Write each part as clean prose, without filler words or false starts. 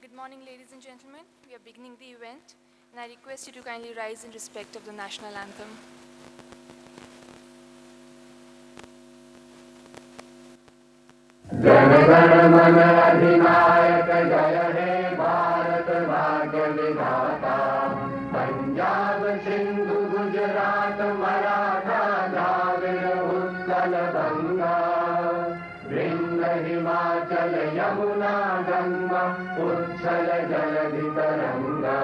good morning, ladies and gentlemen. We are beginning the event, and I request you to kindly rise in respect of the national anthem. Jana Gana मन अधिनायक जय हे भारत भाग्य विधाता पंजाब सिंधु गुजरात मराठा द्राविड़ उत्कल गंगा वृंद हिमाचल यमुना गंगा उच्छल जलधि तरंगा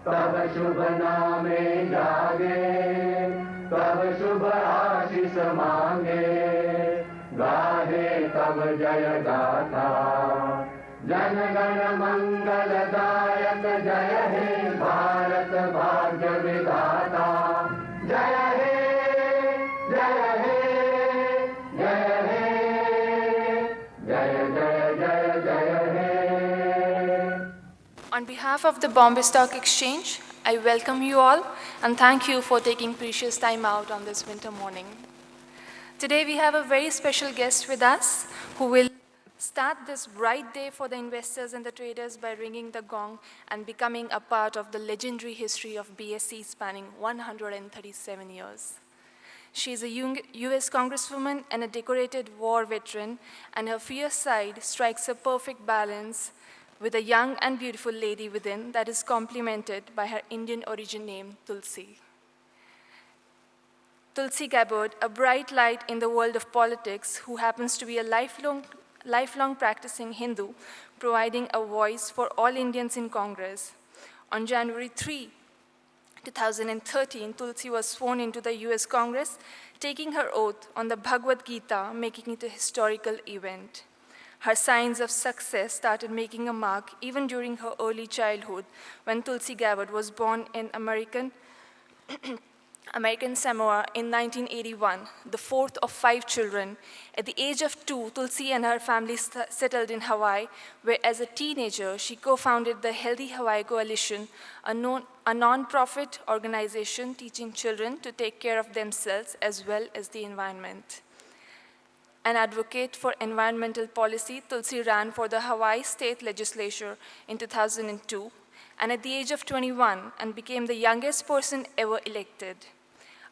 तब शुभ नामे जागे तब शुभ आशीष मांगे गाहे तब जय गाथा जन गण मंगलदायक जय हे भारत भाग्य विधाता जय हे जय हे जय हे जय जय जय जय हे. On behalf of the Bombay Stock Exchange, I welcome you all and thank you for taking precious time out on this winter morning. Today we have a very special guest with us who will start this bright day for the investors and the traders by ringing the gong and becoming a part of the legendary history of BSE spanning 137 years. She is a US Congresswoman and a decorated war veteran, and her fierce side strikes a perfect balance with a young and beautiful lady within that is complemented by her Indian origin name, Tulsi. Tulsi Gabbard, a bright light in the world of politics who happens to be a lifelong practicing Hindu, providing a voice for all Indians in Congress. On January 3, 2013, Tulsi was sworn into the US Congress, taking her oath on the Bhagavad Gita, making it a historical event. Her signs of success started making a mark even during her early childhood when Tulsi Gabbard was born in American Samoa in 1981, the fourth of 5 children. At the age of 2, Tulsi and her family settled in Hawaii, where as a teenager, she co-founded the Healthy Hawaii Coalition, a non-profit organization teaching children to take care of themselves as well as the environment. An advocate for environmental policy, Tulsi ran for the Hawaii State Legislature in 2002, and at the age of 21, and became the youngest person ever elected.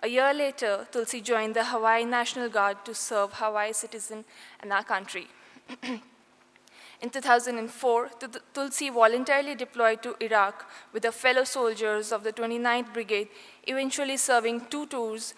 A year later, Tulsi joined the Hawaii National Guard to serve Hawaii citizens and our country. In 2004, Tulsi voluntarily deployed to Iraq with her fellow soldiers of the 29th Brigade, eventually serving 2 tours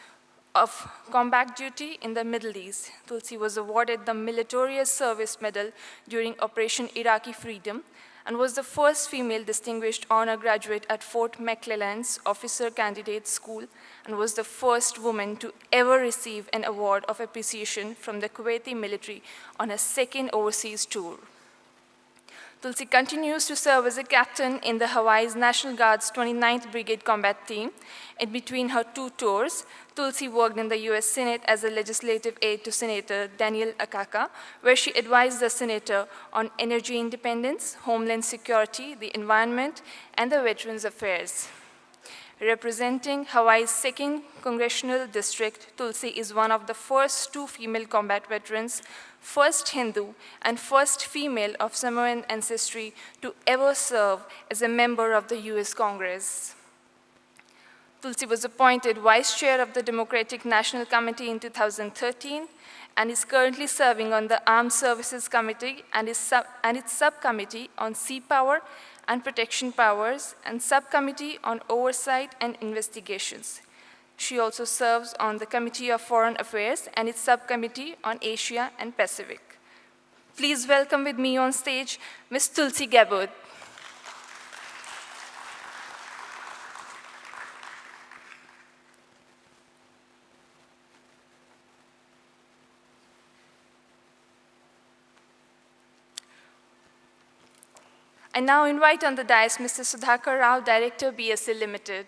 of combat duty in the Middle East. Tulsi was awarded the Meritorious Service Medal during Operation Iraqi Freedom, and was the first female distinguished honor graduate at Fort McClellan's Officer Candidate School, and was the first woman to ever receive an award of appreciation from the Kuwaiti military on her 2nd overseas tour. Tulsi continues to serve as a captain in the Hawaii's National Guard's 29th Brigade Combat Team. In between her 2 tours, Tulsi worked in the US Senate as a legislative aide to Senator Daniel Akaka, where she advised the senator on energy independence, homeland security, the environment, and the Veterans Affairs. Representing Hawaii's 2nd Congressional District, Tulsi is one of the first 2 female combat veterans, first Hindu, and first female of Samoan ancestry to ever serve as a member of the US Congress. Tulsi was appointed Vice Chair of the Democratic National Committee in 2013 and is currently serving on the Armed Services Committee and its subcommittee on Sea Power and Protection Powers and subcommittee on Oversight and Investigations. She also serves on the Committee of Foreign Affairs and its subcommittee on Asia and Pacific. Please welcome with me on stage Ms. Tulsi Gabbard. I now invite on the dais Mr. Sudhakar Rao, Director, BSE Limited.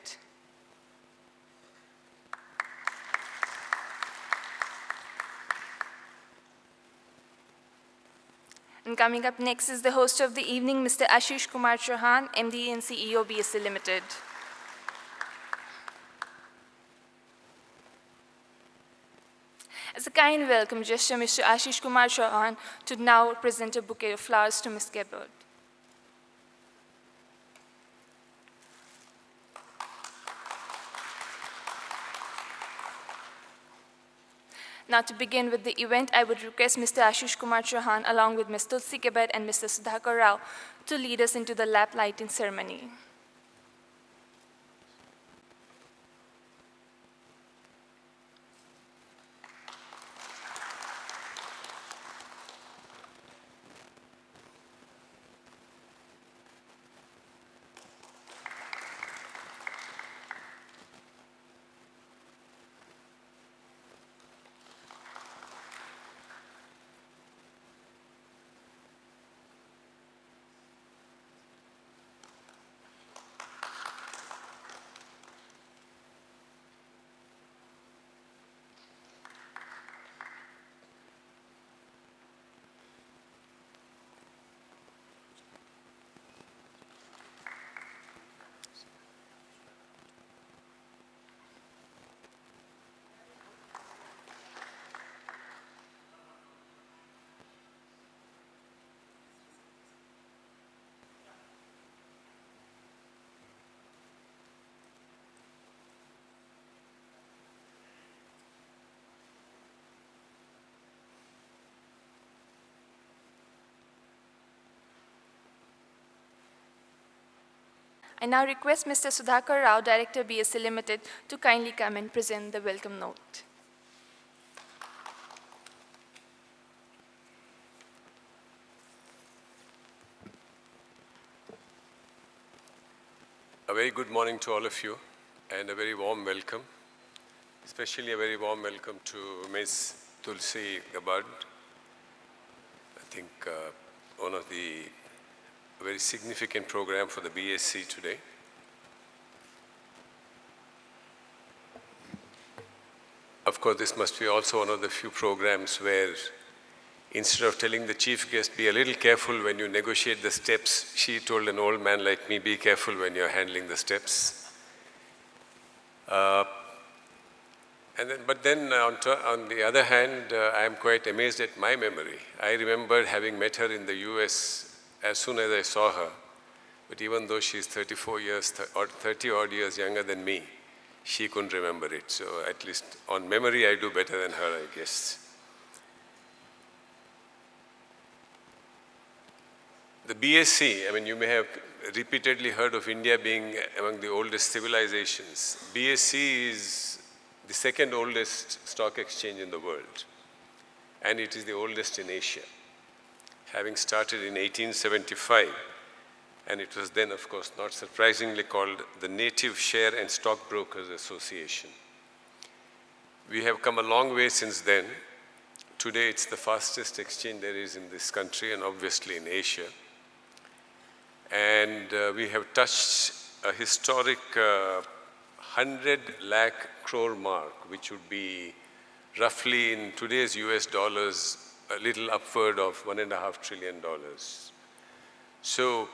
And coming up next is the host of the evening, Mr. Ashish Kumar Chauhan, MD and CEO, BSE Limited. As a kind welcome gesture, Mr. Ashish Kumar Chauhan to now present a bouquet of flowers to Ms. Gabbard. Now to begin with the event, I would request Mr. Ashish Kumar Chauhan along with Ms. Tulsi Gabbard and Mr. Sudhakar Rao to lead us into the lamp lighting ceremony. I now request Mr. Sudhakar Rao, Director BSc Limited, to kindly come and present the welcome note. A very good morning to all of you and a very warm welcome, especially a very warm welcome to Ms. Tulsi Gabbard. I think one of the very significant program for the BSc today. Of course, this must be also one of the few programs where instead of telling the chief guest, be a little careful when you negotiate the steps, she told an old man like me, be careful when you're handling the steps. But then on the other hand, I am quite amazed at my memory. I remember having met her in the US as soon as I saw her. But even though she's 34 years or 30 odd years younger than me, she couldn't remember it. So at least on memory, I do better than her, I guess. The BSc, I mean, you may have repeatedly heard of India being among the oldest civilizations. BSc is the second oldest stock exchange in the world, and it is the oldest in Asia, having started in 1875. And it was then, of course, not surprisingly called the Native Share and Stockbrokers Association. We have come a long way since then. Today, it's the fastest exchange there is in this country and obviously in Asia. And we have touched a historic 100 lakh crore mark, which would be roughly in today's US dollars, a little upward of $1.5 trillion. So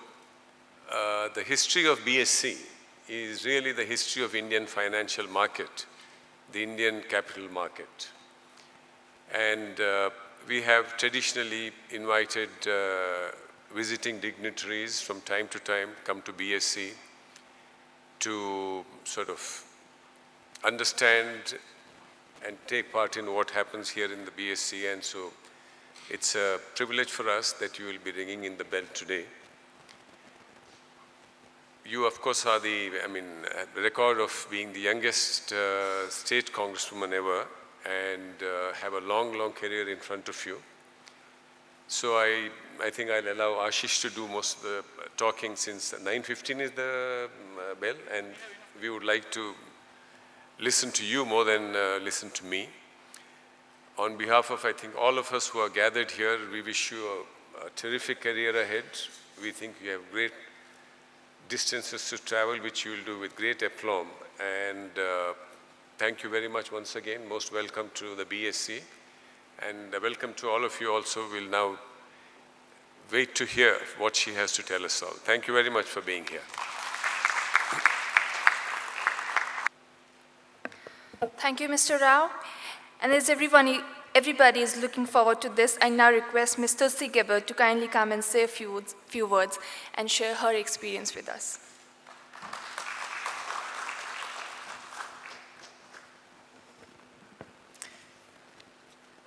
the history of BSc is really the history of Indian financial market, the Indian capital market. And we have traditionally invited visiting dignitaries from time to time come to BSc to sort of understand and take part in what happens here in the BSc. And so it's a privilege for us that you will be ringing in the bell today. You, of course, are the record of being the youngest state congresswoman ever and have a long, long career in front of you. So I think I'll allow Ashish to do most of the talking since 9:15 is the bell, and we would like to listen to you more than listen to me. On behalf of, I think, all of us who are gathered here, we wish you a terrific career ahead. We think you have great distances to travel, which you will do with great aplomb. And thank you very much once again. Most welcome to the BSc. And welcome to all of you also. We'll now wait to hear what she has to tell us all. Thank you very much for being here. Thank you, Mr. Rao. And as everybody is looking forward to this, I now request Ms. Tulsi Gabbard to kindly come and say a few words and share her experience with us.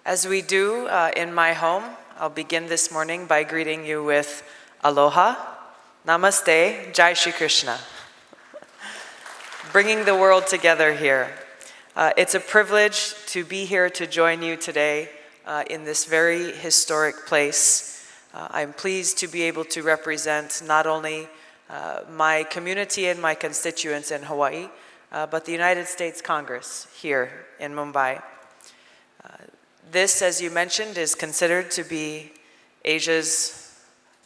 As we do in my home, I'll begin this morning by greeting you with aloha, namaste, Jai Shri Krishna. Bringing the world together here. It's a privilege to be here to join you today in this very historic place. I'm pleased to be able to represent not only my community and my constituents in Hawaii, but the United States Congress here in Mumbai. This, as you mentioned, is considered to be Asia's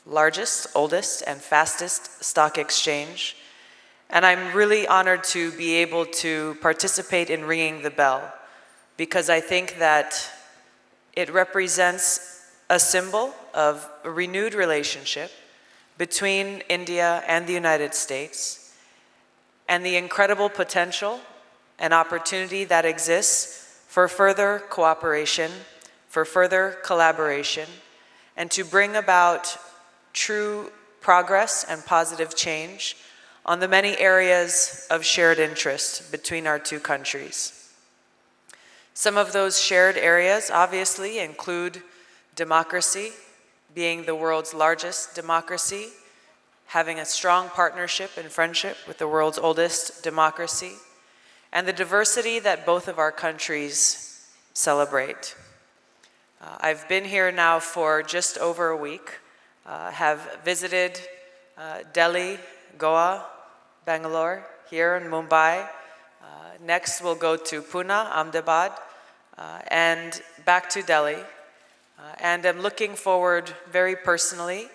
largest, oldest, and fastest stock exchange. And I'm really honored to be able to participate in ringing the bell, because I think that it represents a symbol of a renewed relationship between India and the United States, and the incredible potential and opportunity that exists for further cooperation, for further collaboration, and to bring about true progress and positive change on the many areas of shared interest between our two countries. Some of those shared areas obviously include democracy, being the world's largest democracy, having a strong partnership and friendship with the world's oldest democracy, and the diversity that both of our countries celebrate. I've been here now for just over a week, have visited Delhi, Goa, Bangalore, here in Mumbai. Next we'll go to Pune, Ahmedabad, and back to Delhi. And I'm looking forward very personally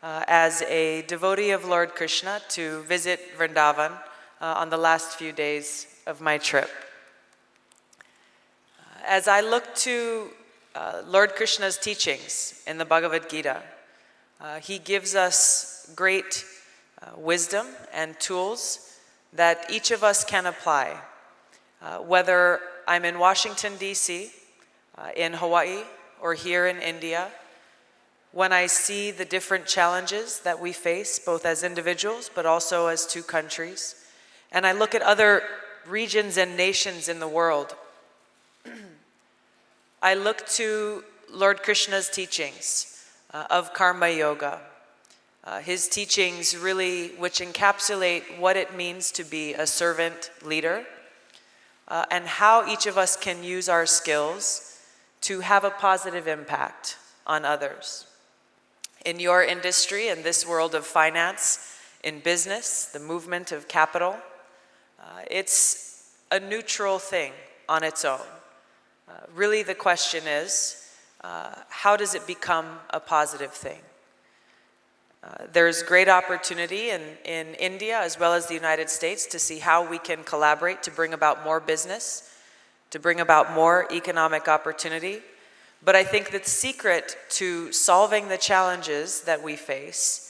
as a devotee of Lord Krishna to visit Vrindavan on the last few days of my trip. As I look to Lord Krishna's teachings in the Bhagavad Gita, he gives us great wisdom and tools that each of us can apply. Whether I'm in Washington, D.C., in Hawaii, or here in India, when I see the different challenges that we face, both as individuals, but also as two countries, and I look at other regions and nations in the world, I look to Lord Krishna's teachings of Karma Yoga. His teachings really, which encapsulate what it means to be a servant leader, and how each of us can use our skills to have a positive impact on others. In your industry, in this world of finance, in business, the movement of capital, it's a neutral thing on its own. Really the question is, how does it become a positive thing? There's great opportunity in India as well as the United States to see how we can collaborate to bring about more business, to bring about more economic opportunity. But I think that the secret to solving the challenges that we face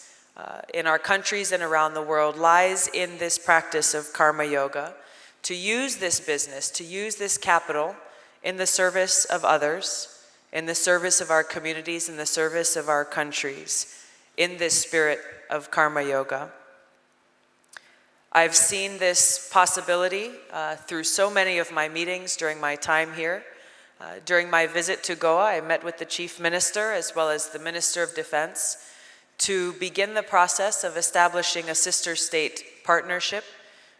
in our countries and around the world lies in this practice of Karma Yoga, to use this business, to use this capital in the service of others, in the service of our communities, in the service of our countries, in this spirit of Karma Yoga. I've seen this possibility through so many of my meetings during my time here. During my visit to Goa, I met with the Chief Minister as well as the Minister of Defense to begin the process of establishing a sister state partnership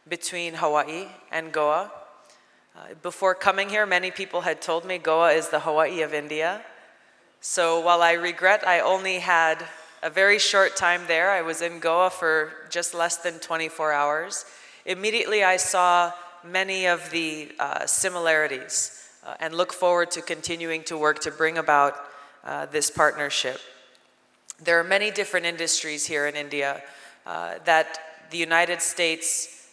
between Hawaii and Goa. Before coming here, many people had told me Goa is the Hawaii of India. So while I regret I only had a very short time there, I was in Goa for just less than 24 hours. Immediately I saw many of the similarities and look forward to continuing to work to bring about this partnership. There are many different industries here in India that the United States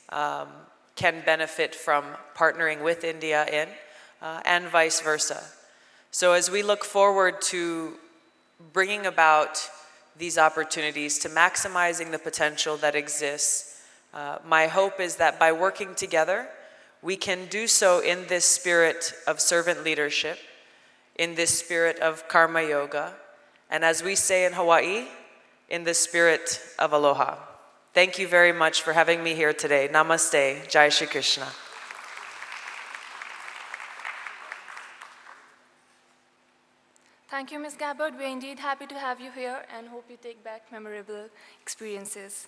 can benefit from partnering with India in, and vice versa. So as we look forward to bringing about these opportunities, to maximizing the potential that exists, my hope is that by working together, we can do so in this spirit of servant leadership, in this spirit of Karma Yoga, and as we say in Hawaii, in the spirit of aloha. Thank you very much for having me here today. Namaste. Jai Shri Krishna. Thank you, Ms. Gabbard. We're indeed happy to have you here and hope you take back memorable experiences.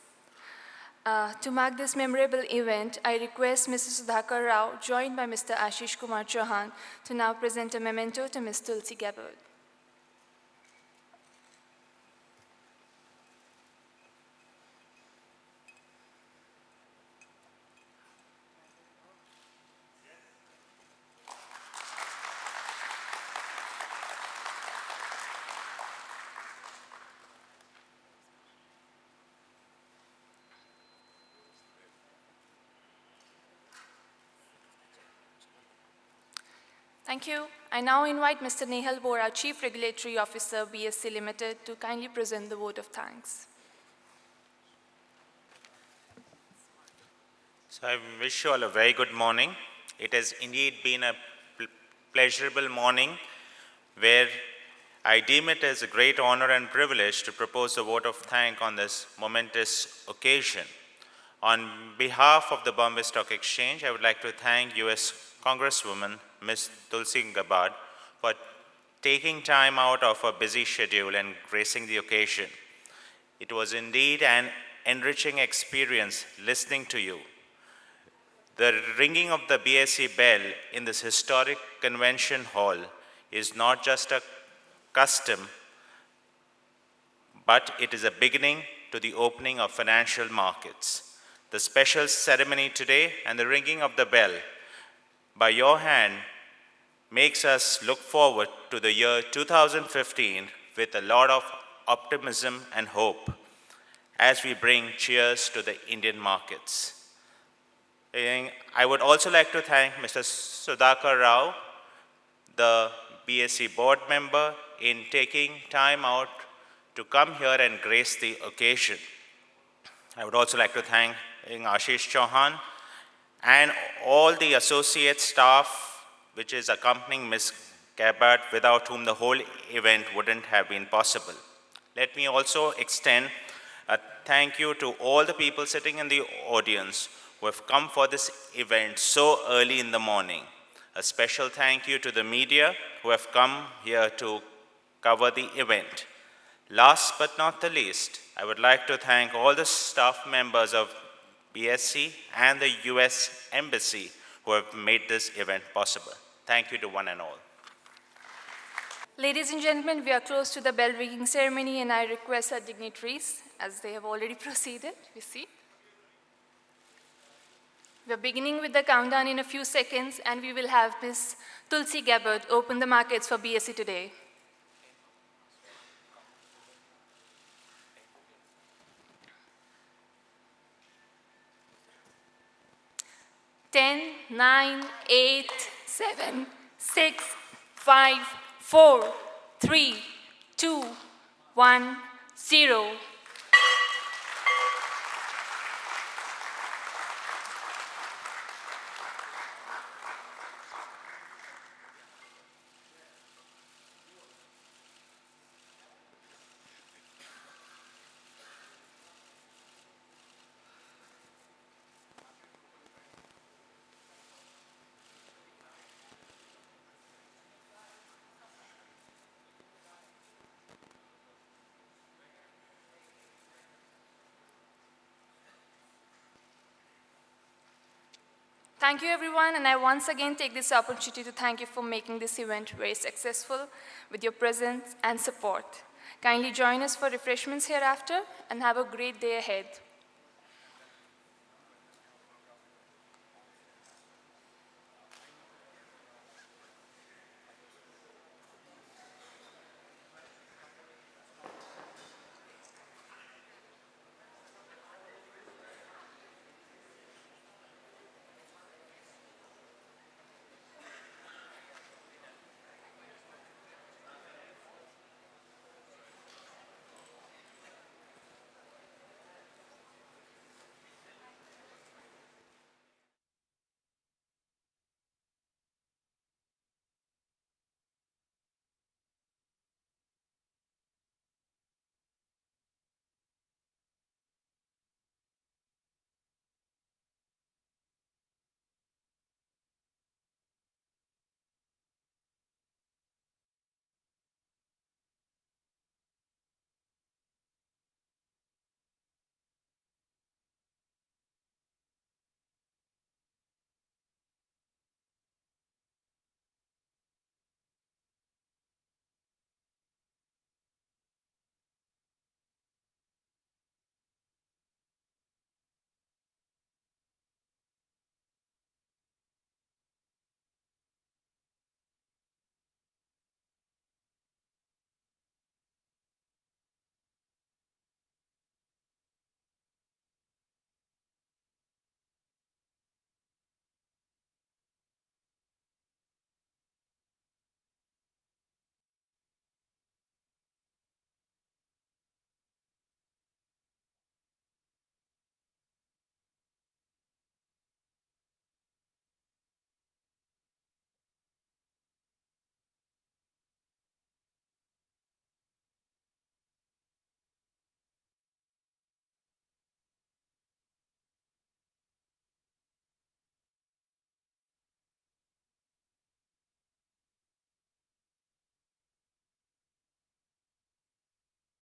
To mark this memorable event, I request Mr. Sudhakar Rao, joined by Mr. Ashish Kumar Chauhan, to now present a memento to Ms. Tulsi Gabbard. Thank you. I now invite Mr. Nehal Bora, Chief Regulatory Officer, BSC Limited, to kindly present the vote of thanks. So I wish you all a very good morning. It has indeed been a pleasurable morning where I deem it as a great honor and privilege to propose a vote of thanks on this momentous occasion. On behalf of the Bombay Stock Exchange, I would like to thank US Congresswoman Ms. Tulsi Gabbard for taking time out of her busy schedule and gracing the occasion. It was indeed an enriching experience listening to you. The ringing of the BSE bell in this historic convention hall is not just a custom, but it is a beginning to the opening of financial markets. The special ceremony today and the ringing of the bell by your hand makes us look forward to the year 2015 with a lot of optimism and hope as we bring cheers to the Indian markets. I would also like to thank Mr. Sudhakar Rao, the BSE board member, in taking time out to come here and grace the occasion. I would also like to thank Ashish Chauhan and all the associate staff which is accompanying Ms. Gabbard, without whom the whole event wouldn't have been possible. Let me also extend a thank you to all the people sitting in the audience who have come for this event so early in the morning. A special thank you to the media who have come here to cover the event. Last but not the least, I would like to thank all the staff members of BSC and the US Embassy who have made this event possible. Thank you to one and all. Ladies and gentlemen, we are close to the bell ringing ceremony, and I request our dignitaries, as they have already proceeded, we see. We are beginning with the countdown in a few seconds, and we will have Ms. Tulsi Gabbard open the markets for BSE today. 10, 9, 8, 7, 6, 5, 4, 3, 2, 1, 0. Thank you, everyone, and I once again take this opportunity to thank you for making this event very successful with your presence and support. Kindly join us for refreshments hereafter, and have a great day ahead.